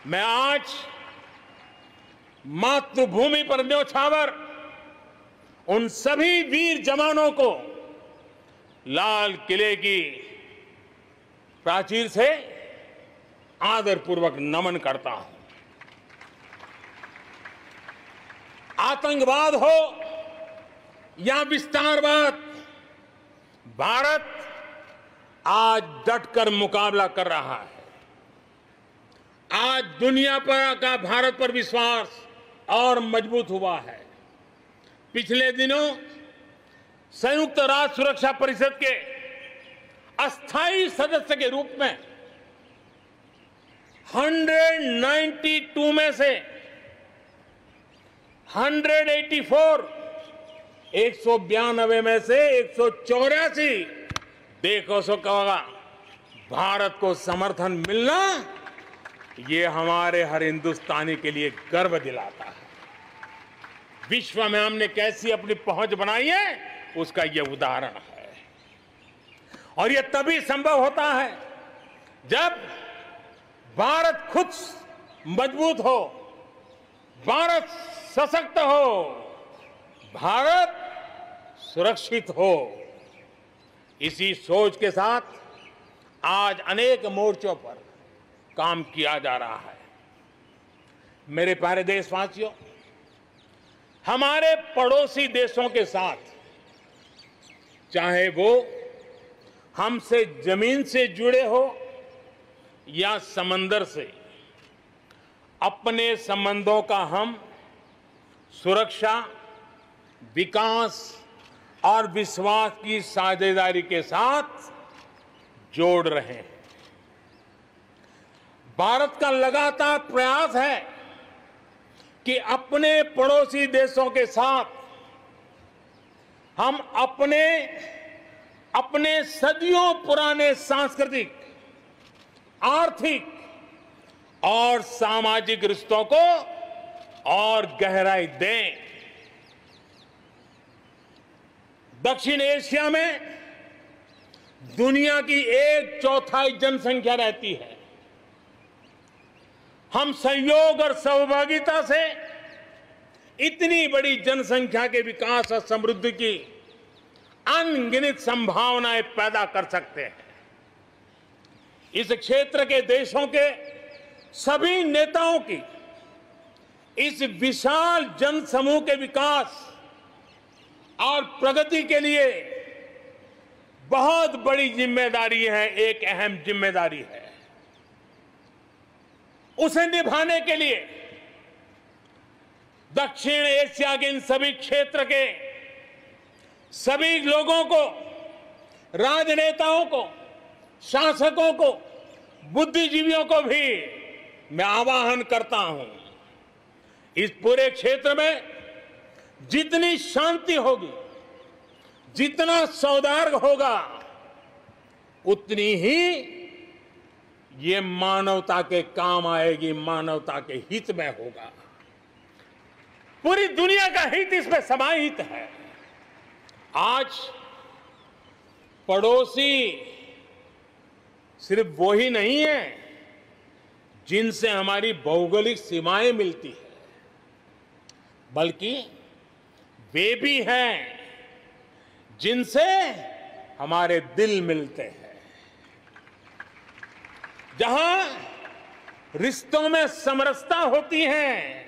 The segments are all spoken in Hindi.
मैं आज मातृभूमि पर न्योछावर उन सभी वीर जवानों को लाल किले की प्राचीर से आदरपूर्वक नमन करता हूं। आतंकवाद हो या विस्तारवाद, भारत आज डटकर मुकाबला कर रहा है। आज दुनिया पर का भारत पर विश्वास और मजबूत हुआ है। पिछले दिनों संयुक्त राष्ट्र सुरक्षा परिषद के अस्थायी सदस्य के रूप में 192 में से 192 में से 184 देखो सो कहोगा भारत को समर्थन मिलना, ये हमारे हर हिंदुस्तानी के लिए गर्व दिलाता है। विश्व में हमने कैसी अपनी पहुंच बनाई है, उसका यह उदाहरण है। और यह तभी संभव होता है जब भारत खुद मजबूत हो, भारत सशक्त हो, भारत सुरक्षित हो। इसी सोच के साथ आज अनेक मोर्चों पर काम किया जा रहा है। मेरे प्यारे देशवासियों, हमारे पड़ोसी देशों के साथ, चाहे वो हमसे जमीन से जुड़े हो या समंदर से, अपने संबंधों का हम सुरक्षा, विकास और विश्वास की साझेदारी के साथ जोड़ रहे हैं। भारत का लगातार प्रयास है कि अपने पड़ोसी देशों के साथ हम अपने सदियों पुराने सांस्कृतिक, आर्थिक और सामाजिक रिश्तों को और गहराई दें। दक्षिण एशिया में दुनिया की 1/4 जनसंख्या रहती है। हम संयोग और सहभागिता से इतनी बड़ी जनसंख्या के विकास और समृद्धि की अनगिनत संभावनाएं पैदा कर सकते हैं। इस क्षेत्र के देशों के सभी नेताओं की इस विशाल जनसमूह के विकास और प्रगति के लिए बहुत बड़ी जिम्मेदारी है, एक अहम जिम्मेदारी है। उसे निभाने के लिए दक्षिण एशिया के इन सभी क्षेत्र के सभी लोगों को, राजनेताओं को, शासकों को, बुद्धिजीवियों को भी मैं आह्वान करता हूं, इस पूरे क्षेत्र में जितनी शांति होगी, जितना सौहार्द होगा, उतनी ही ये मानवता के काम आएगी, मानवता के हित में होगा। पूरी दुनिया का हित इसमें समाहित है। आज पड़ोसी सिर्फ वो ही नहीं है जिनसे हमारी भौगोलिक सीमाएं मिलती है, बल्कि वे भी हैं जिनसे हमारे दिल मिलते हैं। जहां रिश्तों में समरसता होती है,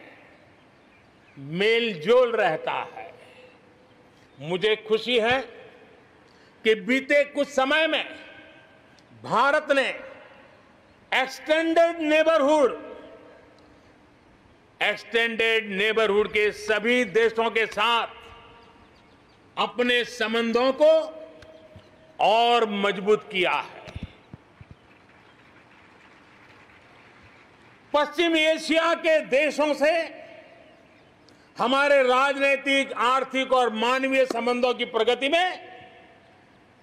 मेलजोल रहता है। मुझे खुशी है कि बीते कुछ समय में भारत ने एक्सटेंडेड नेबरहुड के सभी देशों के साथ अपने संबंधों को और मजबूत किया है। पश्चिम एशिया के देशों से हमारे राजनीतिक, आर्थिक और मानवीय संबंधों की प्रगति में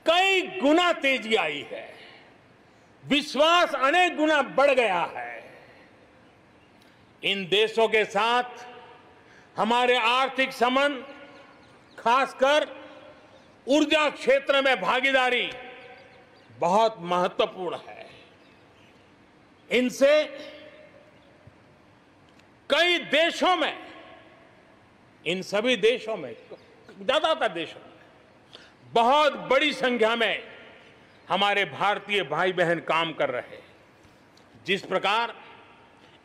कई गुना तेजी आई है। विश्वास अनेक गुना बढ़ गया है। इन देशों के साथ हमारे आर्थिक संबंध, खासकर ऊर्जा क्षेत्र में भागीदारी बहुत महत्वपूर्ण है। इनसे कई देशों में, इन सभी देशों में, ज्यादातर देशों में बहुत बड़ी संख्या में हमारे भारतीय भाई बहन काम कर रहे हैं। जिस प्रकार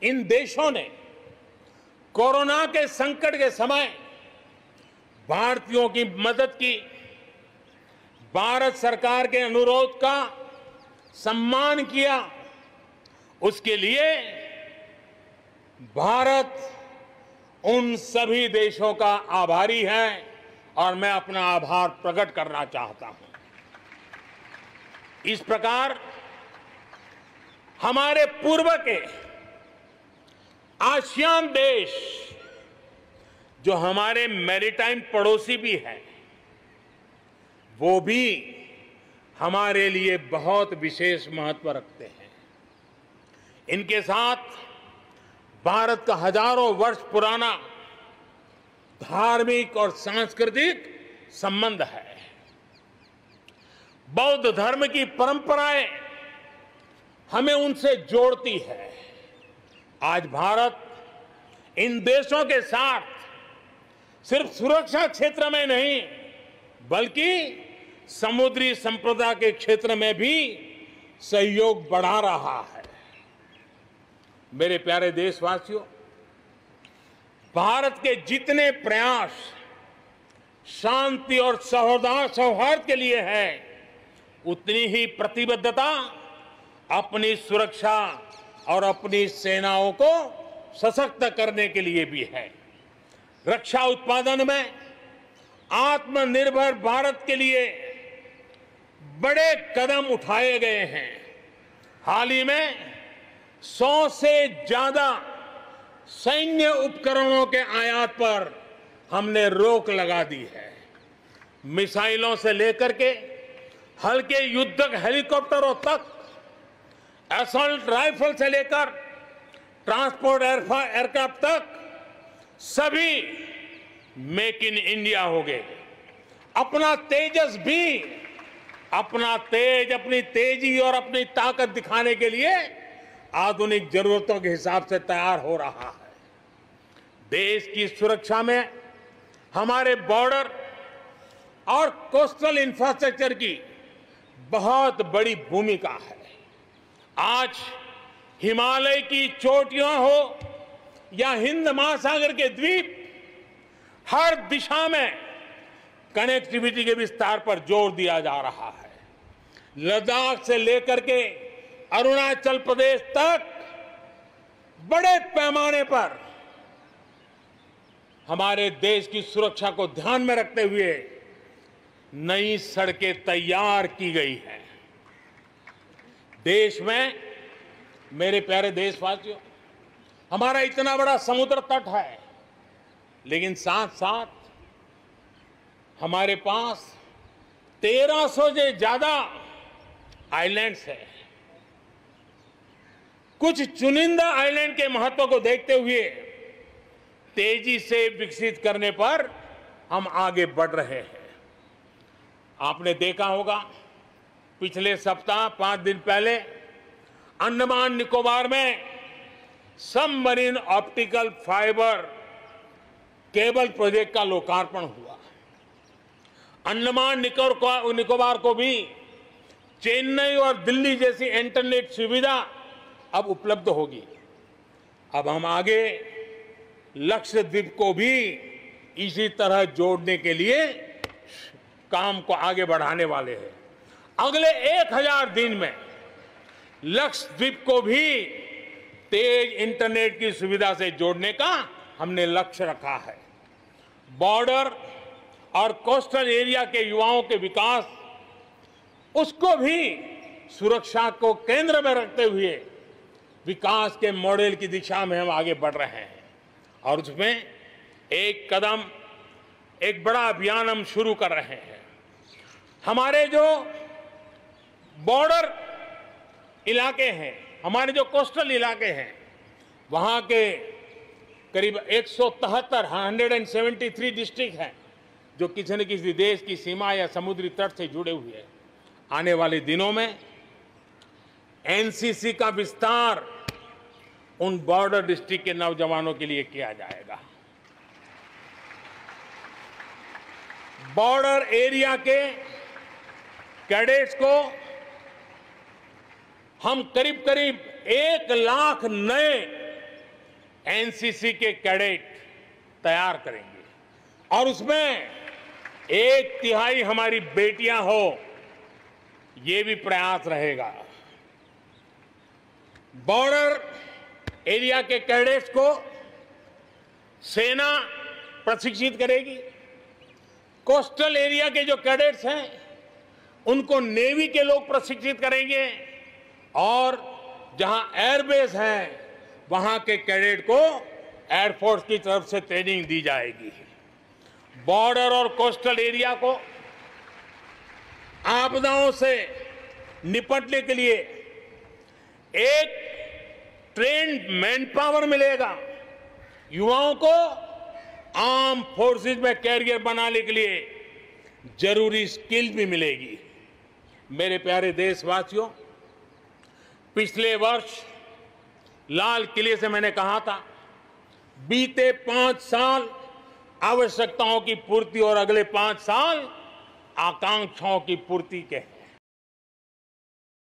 इन देशों ने कोरोना के संकट के समय भारतीयों की मदद की, भारत सरकार के अनुरोध का सम्मान किया, उसके लिए भारत उन सभी देशों का आभारी है और मैं अपना आभार प्रकट करना चाहता हूं। इस प्रकार हमारे पूर्व के आसियान देश, जो हमारे मैरीटाइम पड़ोसी भी हैं, वो भी हमारे लिए बहुत विशेष महत्व रखते हैं। इनके साथ भारत का हजारों वर्ष पुराना धार्मिक और सांस्कृतिक संबंध है। बौद्ध धर्म की परंपराएं हमें उनसे जोड़ती है। आज भारत इन देशों के साथ सिर्फ सुरक्षा क्षेत्र में नहीं, बल्कि समुद्री संपदा के क्षेत्र में भी सहयोग बढ़ा रहा है। मेरे प्यारे देशवासियों, भारत के जितने प्रयास शांति और सौहार्द के लिए है, उतनी ही प्रतिबद्धता अपनी सुरक्षा और अपनी सेनाओं को सशक्त करने के लिए भी है। रक्षा उत्पादन में आत्मनिर्भर भारत के लिए बड़े कदम उठाए गए हैं। हाल ही में 100 से ज्यादा सैन्य उपकरणों के आयात पर हमने रोक लगा दी है। मिसाइलों से लेकर के हल्के युद्धक हेलीकॉप्टरों तक, असॉल्ट राइफल से लेकर ट्रांसपोर्ट एयरक्राफ्ट तक, सभी मेक इन इंडिया हो गए। अपना तेजस भी अपनी तेजी और अपनी ताकत दिखाने के लिए आधुनिक जरूरतों के हिसाब से तैयार हो रहा है। देश की सुरक्षा में हमारे बॉर्डर और कोस्टल इंफ्रास्ट्रक्चर की बहुत बड़ी भूमिका है। आज हिमालय की चोटियां हो या हिंद महासागर के द्वीप, हर दिशा में कनेक्टिविटी के विस्तार पर जोर दिया जा रहा है। लद्दाख से लेकर के अरुणाचल प्रदेश तक बड़े पैमाने पर हमारे देश की सुरक्षा को ध्यान में रखते हुए नई सड़कें तैयार की गई हैं। देश में, मेरे प्यारे देशवासियों, हमारा इतना बड़ा समुद्र तट है, लेकिन साथ साथ हमारे पास 1300 से ज्यादा आइलैंड्स हैं। कुछ चुनिंदा आइलैंड के महत्व को देखते हुए तेजी से विकसित करने पर हम आगे बढ़ रहे हैं। आपने देखा होगा, पिछले सप्ताह 5 दिन पहले अंडमान निकोबार में submarine optical fibre cable project का लोकार्पण हुआ। अंडमान निकोबार को भी चेन्नई और दिल्ली जैसी इंटरनेट सुविधा अब उपलब्ध होगी। अब हम आगे लक्षद्वीप को भी इसी तरह जोड़ने के लिए काम को आगे बढ़ाने वाले हैं। अगले 1000 दिन में लक्षद्वीप को भी तेज इंटरनेट की सुविधा से जोड़ने का हमने लक्ष्य रखा है। बॉर्डर और कोस्टल एरिया के युवाओं के विकास, उसको भी सुरक्षा को केंद्र में रखते हुए विकास के मॉडल की दिशा में हम आगे बढ़ रहे हैं। और उसमें एक कदम, एक बड़ा अभियान हम शुरू कर रहे हैं। हमारे जो बॉर्डर इलाके हैं, हमारे जो कोस्टल इलाके हैं, वहां के करीब 173 डिस्ट्रिक्ट हैं जो किसी न किसी देश की सीमा या समुद्री तट से जुड़े हुए हैं। आने वाले दिनों में एनसीसी का विस्तार उन बॉर्डर डिस्ट्रिक्ट के नौजवानों के लिए किया जाएगा। बॉर्डर एरिया के कैडेट्स को हम करीब करीब 1 लाख नए एनसीसी के कैडेट तैयार करेंगे और उसमें 1/3 हमारी बेटियां हो, ये भी प्रयास रहेगा। बॉर्डर एरिया के कैडेट्स को सेना प्रशिक्षित करेगी। कोस्टल एरिया के जो कैडेट्स हैं उनको नेवी के लोग प्रशिक्षित करेंगे और जहां एयरबेस है वहां के कैडेट को एयरफोर्स की तरफ से ट्रेनिंग दी जाएगी। बॉर्डर और कोस्टल एरिया को आपदाओं से निपटने के लिए एक ट्रेन्ड मैन पावर मिलेगा। युवाओं को आर्म फोर्सेस में कैरियर बनाने के लिए जरूरी स्किल भी मिलेगी। मेरे प्यारे देशवासियों, पिछले वर्ष लाल किले से मैंने कहा था, बीते 5 साल आवश्यकताओं की पूर्ति और अगले 5 साल आकांक्षाओं की पूर्ति के हैं।